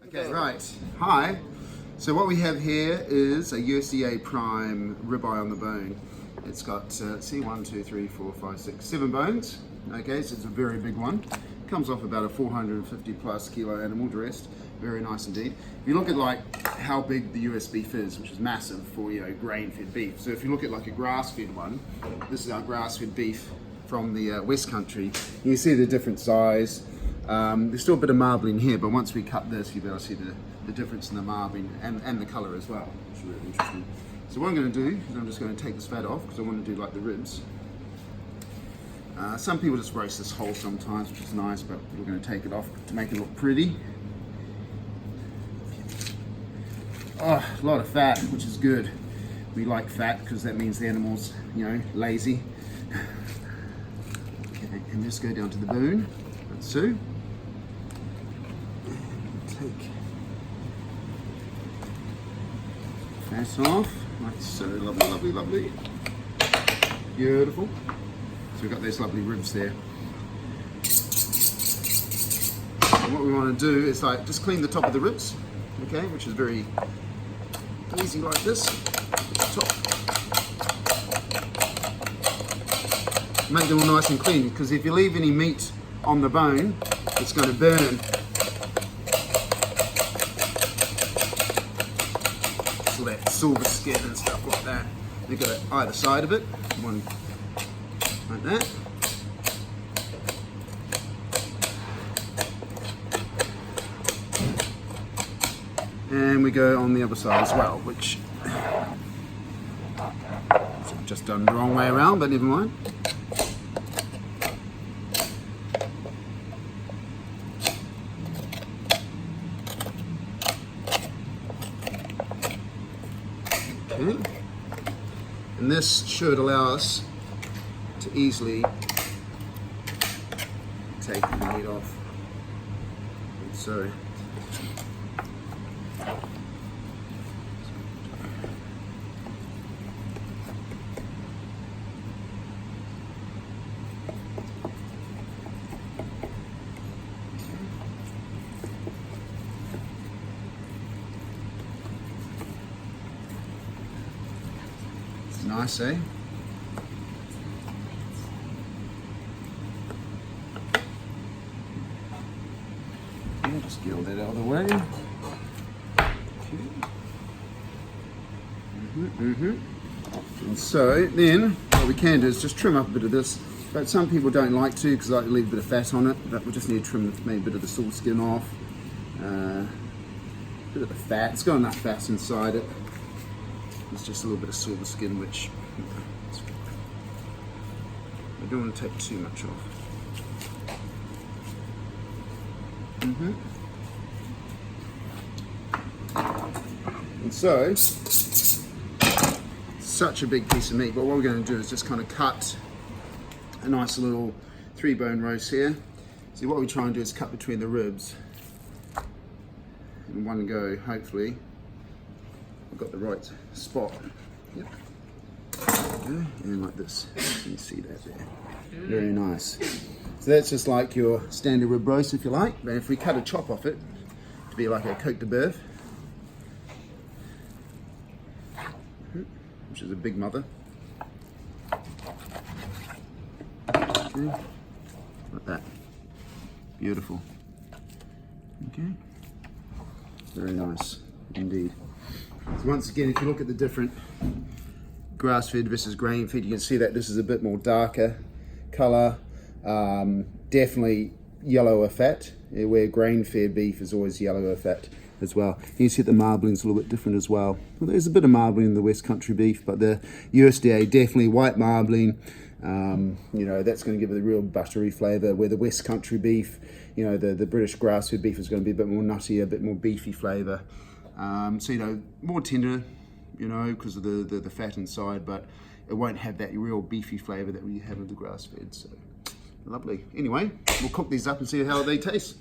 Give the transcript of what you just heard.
Okay, right. Hi. So what we have here is a USDA prime ribeye on the bone. It's got, see, 1, 2, 3, 4, 5, 6, 7 bones. Okay, so it's a very big one. Comes off about a 450 plus kilo animal dressed. Very nice indeed. If you look at like how big the US beef is, which is massive for, you know, grain-fed beef. So if you look at like a grass-fed one, this is our grass-fed beef from the West Country. You can see the different size. There's still a bit of marbling here, but once we cut this, you'll be able to see the difference in the marbling and the colour as well, which is really interesting. So what I'm going to do is I'm just going to take this fat off because I want to do like the ribs. Some people just roast this whole sometimes, which is nice, but we're going to take it off to make it look pretty. Oh, a lot of fat, which is good. We like fat because that means the animal's, you know, lazy. Okay, and just go down to the bone, like so. Take fat off, like so. Lovely, lovely, lovely. Beautiful. So we've got those lovely ribs there. And what we want to do is like just clean the top of the ribs, okay, which is very easy like this. Top. Make them all nice and clean, because if you leave any meat on the bone, it's going to burn. So that silver skin and stuff like that. You've got it either side of it, one like that. And we go on the other side as well, which I've just done the wrong way around, but never mind. Okay. And this should allow us to easily take the meat off. So it's nice, eh? Just get all that out of the way. Okay. And so then what we can do is just trim up a bit of this, but some people don't like to because I like to leave a bit of fat on it, but we just need to trim maybe a bit of the salt skin off, a bit of the fat. It's got enough fat inside it. It's just a little bit of silver skin, which I don't want to take too much off. And so, such a big piece of meat, but what we're going to do is just kind of cut a nice little 3-bone roast here. See, what we try and do is cut between the ribs in one go, hopefully. I've got the right spot. Yep. Okay. And like this. You can see that there. Very nice. So that's just like your standard rib roast, if you like. But if we cut a chop off it to be like a cote de boeuf, which is a big mother. Okay. Like that. Beautiful. Okay. Very nice indeed. So once again, if you look at the different grass-fed versus grain-fed, you can see that this is a bit more darker colour, definitely yellower fat, where grain-fed beef is always yellower fat as well. You see the marbling's a little bit different as well. Well, there's a bit of marbling in the West Country beef, but the USDA definitely white marbling. You know, that's going to give it a real buttery flavour, where the West Country beef, you know, the British grass-fed beef is going to be a bit more nutty, a bit more beefy flavour. So, you know, more tender, you know, because of the fat inside, but it won't have that real beefy flavour that we have with the grass-fed. So, lovely. Anyway, we'll cook these up and see how they taste.